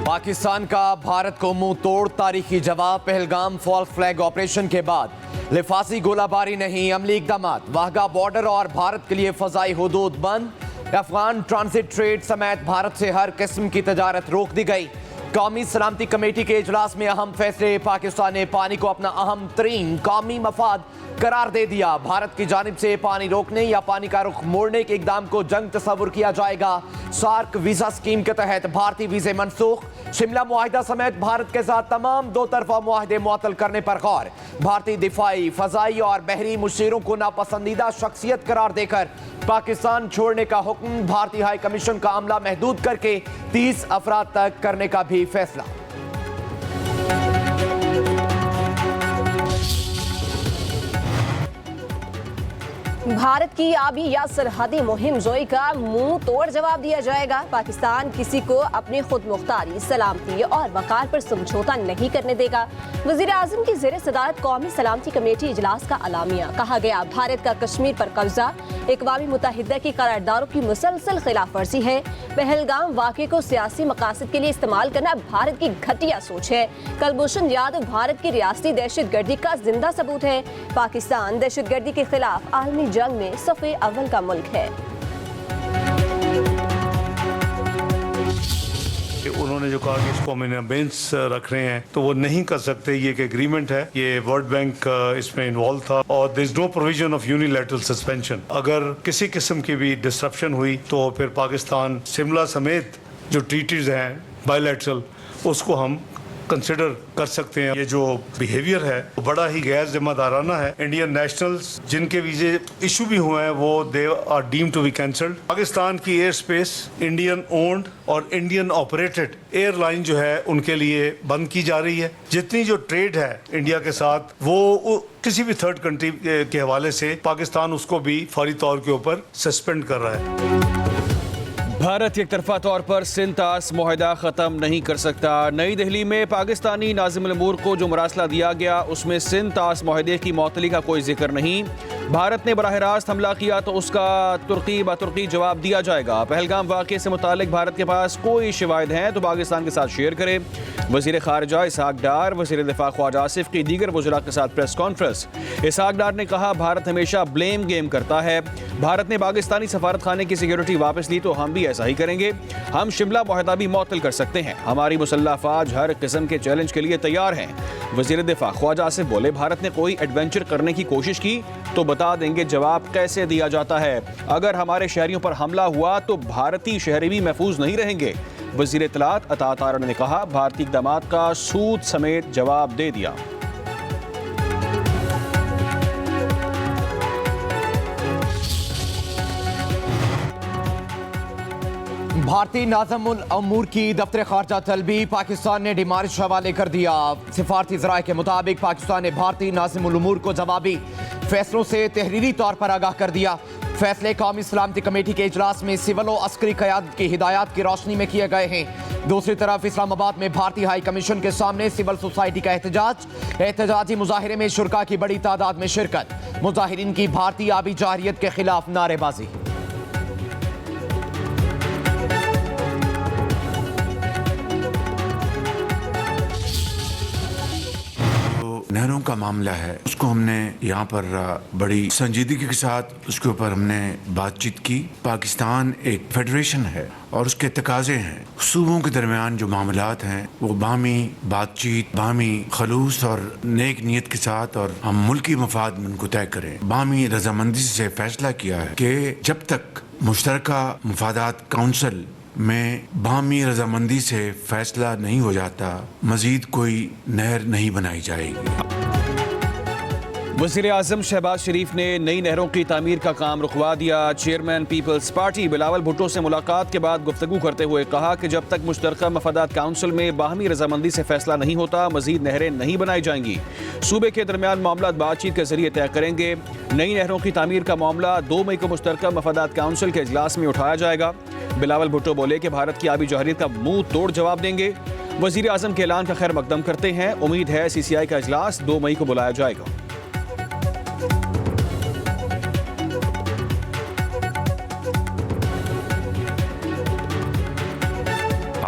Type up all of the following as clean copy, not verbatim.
पाकिस्तान का भारत को मुंह तोड़ तारीखी जवाब। पहलगाम फॉल्स फ्लैग ऑपरेशन के बाद लिफाजी गोलाबारी नहीं, अमली इकदामात। वाघा बॉर्डर और भारत के लिए फजाई हुदूद बंद। अफगान ट्रांजिट ट्रेड समेत भारत से हर किस्म की तजारत रोक दी गई। कौमी सलामती कमेटी के इजलास में अहम फैसले। पाकिस्तान ने पानी को अपना अहम तरीन कौमी मफाद करार दे दिया। भारत की जानिब से पानी रोकने या पानी का रुख मोड़ने के इकदाम को जंग तस्वुर किया जाएगा। सार्क वीजा स्कीम के तहत भारतीय वीजे मनसूख। शिमला मुआहिदा समेत भारत के साथ तमाम दो तरफा मुआहिदे मुअत्तल करने पर गौर। भारतीय दिफाई, फजाई और बहरी मुशीरों को नापसंदीदा शख्सियत करार देकर पाकिस्तान छोड़ने का हुक्म। भारतीय हाई कमीशन का अमला महदूद करके 30 अफराद तक करने का भी फैसला। भारत की आबी या सरहदी मुहिम जोई का मुंह तोड़ जवाब दिया जाएगा। पाकिस्तान किसी को अपनी खुद मुख्तारी, सलामती और वकार पर समझौता नहीं करने देगा। वजीर आजम की ज़ेर सदारत कौमी सलामती कमेटी इजलास का अलामिया। कहा गया, भारत का कश्मीर पर कब्जा अक़वाम मुत्तहिदा की करारदारों की मुसलसल खिलाफ वर्जी है। पहलगाम वाक़े को सियासी मकासद के लिए इस्तेमाल करना भारत की घटिया सोच है। कुलभूषण यादव भारत की रियासती दहशत गर्दी का जिंदा सबूत है। पाकिस्तान दहशत गर्दी के खिलाफ आलमी जंग में सफ़े अव्वल का मुल्क है। उन्होंने जो कहा कि इसको हम बेंच रख रहे हैं, तो वो नहीं कर सकते। ये एक एग्रीमेंट है, ये वर्ल्ड बैंक इसमें इन्वॉल्व था और there is no provision of unilateral suspension. अगर किसी किस्म की भी डिस्ट्रप्शन हुई तो फिर पाकिस्तान शिमला समेत जो ट्रीटीज हैं बायलैटरल, उसको हम कंसिडर कर सकते हैं। ये जो बिहेवियर है वो बड़ा ही गैर जिम्मेदाराना है। इंडियन नेशनल्स जिनके वीजे इशू भी हुए हैं वो they are deemed to be cancelled. Pakistan की एयर स्पेस इंडियन ओन्ड और इंडियन ऑपरेटेड एयरलाइन जो है उनके लिए बंद की जा रही है। जितनी जो ट्रेड है इंडिया के साथ वो किसी भी थर्ड कंट्री के हवाले से पाकिस्तान उसको भी फौरी तौर के ऊपर सस्पेंड कर रहा है। भारत एक तरफा तौर पर सिंध तास मुआहिदा ख़त्म नहीं कर सकता। नई दिल्ली में पाकिस्तानी नाज़िमुल उमूर को जो मरासला दिया गया उसमें सिंध तास मुआहिदे की मअतली का कोई जिक्र नहीं। भारत ने बराह रास्त हमला किया तो उसका तुर्की बतुर्की जवाब दिया जाएगा। पहलगाम वाक़े से मुतालिक भारत के पास कोई शिवायत हैं तो पाकिस्तान के साथ शेयर करे। वज़ीर ख़ारिजा इसहाक़ डार, वज़ीर दिफ़ा ख्वाजा आसिफ की दीगर वज़रा के साथ प्रेस कॉन्फ्रेंस। इसहाक़ डार ने कहा, भारत हमेशा ब्लेम गेम करता है। भारत ने पाकिस्तानी सफारत खाने की सिक्योरिटी वापस ली तो हम भी ऐसा ही करेंगे। हम शिमला मुआहिदा भी मुअत्तल कर सकते हैं। हमारी मुसल्लह अफ़वाज हर किस्म के चैलेंज के लिए तैयार हैं। वज़ीर दिफ़ा ख्वाजा आसिफ बोले, भारत ने कोई एडवेंचर करने की कोशिश की तो बता देंगे जवाब कैसे दिया जाता है। अगर हमारे शहरियों पर हमला हुआ तो भारतीय शहरी भी महफूज नहीं रहेंगे। वज़ीर इत्तलात अता तारड़ ने कहा, भारतीय इक़दामात का सूद समेत जवाब दे दिया। भारतीय नाज़िमुल उमूर की दफ्तर खारजा तलबी पाकिस्तान ने डिमारिश हवाले कर दिया। सिफारती ज़राए के मुताबिक पाकिस्तान ने भारतीय नाज़िमुल उमूर को जवाबी फैसलों से तहरीरी तौर पर आगाह कर दिया। फैसले कौमी सलामती कमेटी के इजलास में सिविल और अस्करी क़यादत की हिदायत की रोशनी में किए गए हैं। दूसरी तरफ इस्लामाबाद में भारतीय हाई कमीशन के सामने सिविल सोसाइटी का एहतजाजी मुजाहिरे में शुरका की बड़ी तादाद में शिरकत। मुजाहिरीन की भारतीय आबी जारियत के खिलाफ नारेबाजी। नहरों का मामला है, उसको हमने यहाँ पर बड़ी संजीदगी के साथ उसके ऊपर हमने बातचीत की। पाकिस्तान एक फेडरेशन है और उसके तकाजे हैं। सूबों के दरमियान जो मामलात हैं वो बामी बातचीत, बामी खलूस और नेक नीयत के साथ और हम मुल्की मफाद में उनको तय करें। बामी रजामंदी से फैसला किया है कि जब तक मुश्तरका मुफादात काउंसिल में बामी रजामंदी से फैसला नहीं हो जाता, मजीद कोई नहर नहीं बनाई जाएगी। वज़ीर आज़म शहबाज शरीफ ने नई नहरों की तामीर का काम रुकवा दिया। चेयरमैन पीपल्स पार्टी बिलावल भुट्टो से मुलाकात के बाद गुफ्तगू करते हुए कहा कि जब तक मुश्तरका मफादात काउंसिल में बाहमी रजामंदी से फैसला नहीं होता, मजीद नहरें नहीं बनाई जाएंगी। सूबे के दरमियान मामला बातचीत के जरिए तय करेंगे। नई नहरों की तामीर का मामला 2 मई को मुश्तरका मफादात काउंसिल के इजलास में उठाया जाएगा। बिलावल भुट्टो बोले कि भारत की आबी जाहिरियत का मुंह तोड़ जवाब देंगे। वज़ीर आज़म के ऐलान का खैर मकदम करते हैं। उम्मीद है CCI का इजलास 2 मई को बुलाया जाएगा।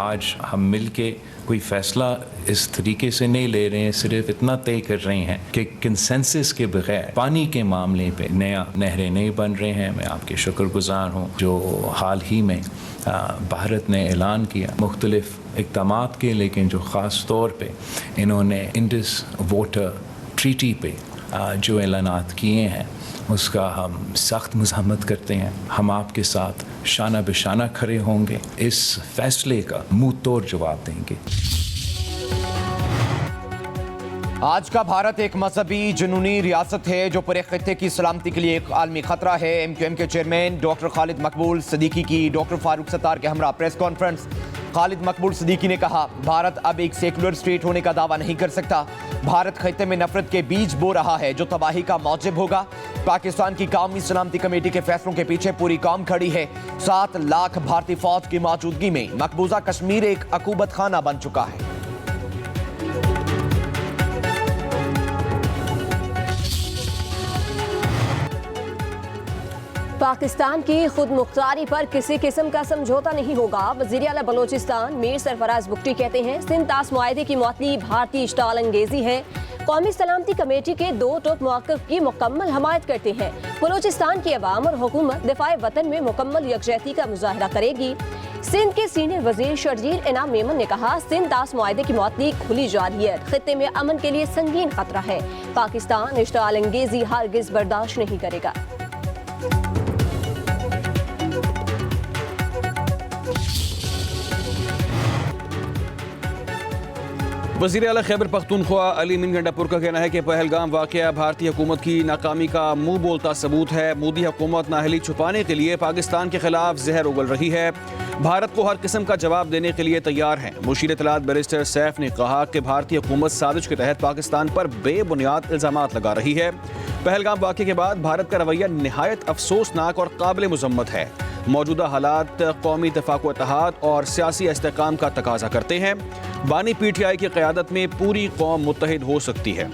आज हम मिल के कोई फ़ैसला इस तरीके से नहीं ले रहे हैं, सिर्फ इतना तय कर रहे हैं कि कंसेंसस के बगैर पानी के मामले पे नया नहरें नहीं बन रहे हैं। मैं आपके शुक्रगुजार हूँ जो हाल ही में भारत ने ऐलान किया मुख्तलिफ इक़दामात के, लेकिन जो ख़ास तौर पे इन्होंने इंडस वाटर ट्रीटी पे जो ऐलानात किए हैं उसका हम सख्त मज़म्मत करते हैं। हम आपके साथ शाना बिशाना खड़े होंगे, इस फैसले का मुंह तोड़ जवाब देंगे। आज का भारत एक मजहबी जुनूनी रियासत है जो पूरे खित्ते की सलामती के लिए एक आलमी खतरा है। MQM के चेयरमैन डॉक्टर खालिद मकबूल सिद्दीकी की डॉक्टर फारूक सत्तार के हमरा प्रेस कॉन्फ्रेंस। खालिद मकबूल सिद्दीकी ने कहा, भारत अब एक सेकुलर स्टेट होने का दावा नहीं कर सकता। भारत खित्ते में नफरत के बीज बो रहा है जो तबाही का मौजिब होगा। पाकिस्तान की कौमी सलामती कमेटी के फैसलों के पीछे पूरी कौम खड़ी है। 7 लाख भारतीय फौज की मौजूदगी में मकबूजा कश्मीर एक अकूबत खाना बन चुका है। पाकिस्तान की खुद मुख्तारी पर किसी किस्म का समझौता नहीं होगा। वज़ीर आला बलोचिस्तान मीर सरफराज बुगटी कहते हैं, सिंध तास मुआहदे की मुअत्तली भारतीय इश्ताल अंगेजी है। कौमी सलामती कमेटी के 2 टोक मौक़िफ़ की मुकम्मल हमायत करते हैं। बलोचिस्तान की अवाम और हुकूमत दिफाए वतन में मुकम्मल यकजहती का मुजाहरा करेगी। सिंध के सीनियर वजीर शर्जील इनाम मेमन ने कहा, सिंध तास मुआहदे की मुअत्तली खुली जारियत खित्ते में अमन के लिए संगीन खतरा है। पाकिस्तान इश्ताल अंगेजी हरगिज़ बर्दाश्त नहीं करेगा। वज़ीर आला खैबर पख्तूनख्वा अली मीन गंडापुर का कहना है कि पहलगाम वाक़या भारतीय हुकूमत की नाकामी का मुंह बोलता सबूत है। मोदी हुकूमत नाअहली छुपाने के लिए पाकिस्तान के खिलाफ जहर उगल रही है। भारत को हर किस्म का जवाब देने के लिए तैयार है। मुशीर इत्तलात बैरिस्टर सैफ ने कहा कि भारतीय हुकूमत साजिश के तहत पाकिस्तान पर बेबुनियाद इल्ज़ामात लगा रही है। पहलगाम वाक़े के बाद भारत का रवैया निहायत अफसोसनाक और काबिल मज़म्मत है। मौजूदा हालात कौमी इत्तेफ़ाक़ व इत्तेहाद और सियासी इस्तेहकाम का तकाजा करते हैं। बानी PTI की क़यादत में पूरी कौम मुत्तहिद हो सकती है।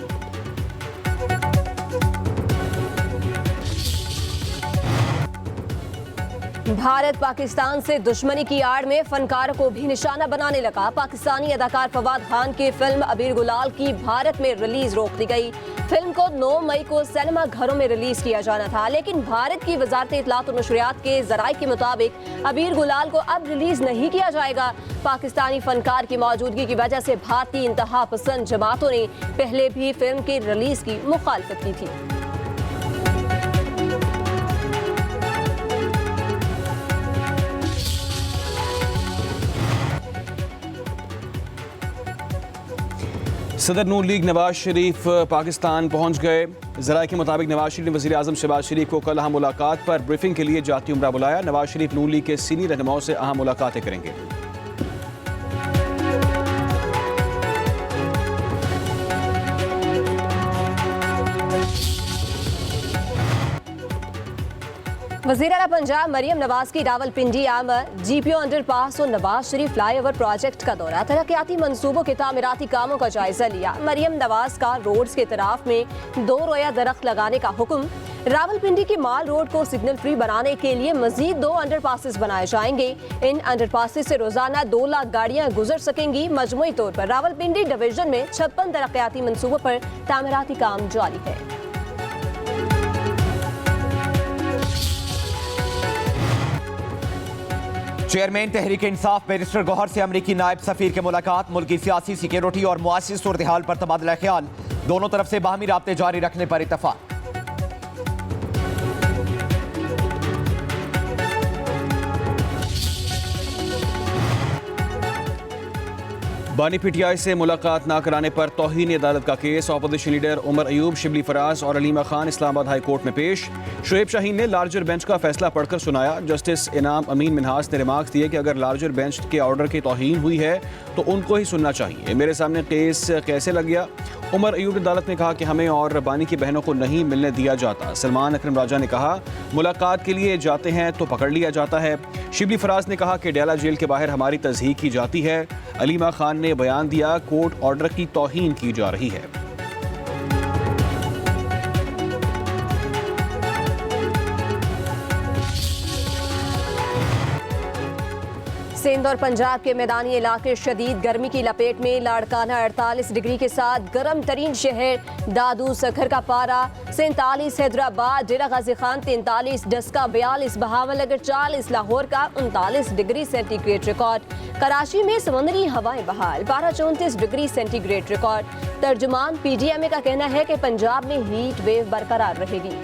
भारत पाकिस्तान से दुश्मनी की आड़ में फनकारों को भी निशाना बनाने लगा। पाकिस्तानी अदाकार फवाद खान की फिल्म अबीर गुलाल की भारत में रिलीज रोक दी गई। फिल्म को 9 मई को सिनेमा घरों में रिलीज किया जाना था, लेकिन भारत की वजारत इत्तलात और नशरियात के ज़राए के मुताबिक अबीर गुलाल को अब रिलीज नहीं किया जाएगा। पाकिस्तानी फनकार की मौजूदगी की वजह से भारतीय इंतहा पसंद जमातों ने पहले भी फिल्म की रिलीज की मुखालफत की थी। सदर नून लीग नवाज शरीफ पाकिस्तान पहुंच गए। ज़राए के मुताबिक नवाज शरीफ ने वज़ीर आज़म शहबाज शरीफ को कल अहम मुलाकात पर ब्रीफिंग के लिए जाती उम्रा बुलाया। नवाज शरीफ नून लीग के सीनियर रहनुमाओं से अहम मुलाकातें करेंगे। वज़ीर आला पंजाब मरियम नवाज की रावलपिंडी आमद। GPO अंडरपास और नवाज शरीफ फ्लाईओवर प्रोजेक्ट का दौरा। तरक्याती मंसूबों के तामीराती कामों का जायजा लिया। मरियम नवाज का रोड्स के तरफ में 2 रोया दरख्त लगाने का हुक्म। रावलपिंडी की माल रोड को सिग्नल फ्री बनाने के लिए मजीद 2 अंडरपासेस बनाए जाएंगे। इन अंडरपासेस से रोजाना 2 लाख गाड़ियां गुजर सकेंगी। मजमूई तौर पर रावलपिंडी डिवीजन में 56 तरक्याती मंसूबों पर तामीराती काम जारी है। चेयरमैन तहरीक इंसाफ बैरिस्टर गौहर से अमरीकी नायब सफीर की मुलाकात। मुल्क की सियासी, सिक्योरिटी और मुआशी सूरत-ए-हाल पर तबादला ख्याल। दोनों तरफ से बाहमी राब्ते जारी रखने पर इत्तफाक। बानी PTI से मुलाकात ना कराने पर तौहीन अदालत का केस। अपोजिशन लीडर उमर अयूब, शिबली फराज और अलीमा खान इस्लामाबाद हाई कोर्ट में पेश। शुएब शाहीन ने लार्जर बेंच का फैसला पढ़कर सुनाया। जस्टिस इनाम अमीन मिन्हास ने रिमार्क्स दिए कि अगर लार्जर बेंच के ऑर्डर की तौहीन हुई है तो उनको ही सुनना चाहिए। मेरे सामने केस कैसे लग गया? उमर अयूब ने अदालत में कहा कि हमें और बानी की बहनों को नहीं मिलने दिया जाता। सलमान अकरम राजा ने कहा मुलाकात के लिए जाते हैं तो पकड़ लिया जाता है। शिबली फराज ने कहा कि डेला जेल के बाहर हमारी तज़हीक की जाती है। अलीमा खान ने बयान दिया कोर्ट ऑर्डर की तौहीन की जा रही है। सिंध और पंजाब के मैदानी इलाके शदीद गर्मी की लपेट में। लाड़काना 48 डिग्री के साथ गर्म तरीन शहर दादू सखर का पारा 47, हैदराबाद डेरा गाजी खान 43, डस्का 42, बहावलनगर 40, लाहौर का 39 डिग्री सेंटीग्रेड रिकॉर्ड। कराची में समुद्री हवाएं बहाल 12-34 डिग्री सेंटीग्रेड रिकॉर्ड। तर्जुमान PTMA का कहना है कि पंजाब में हीट वेव बरकरार रहेगी।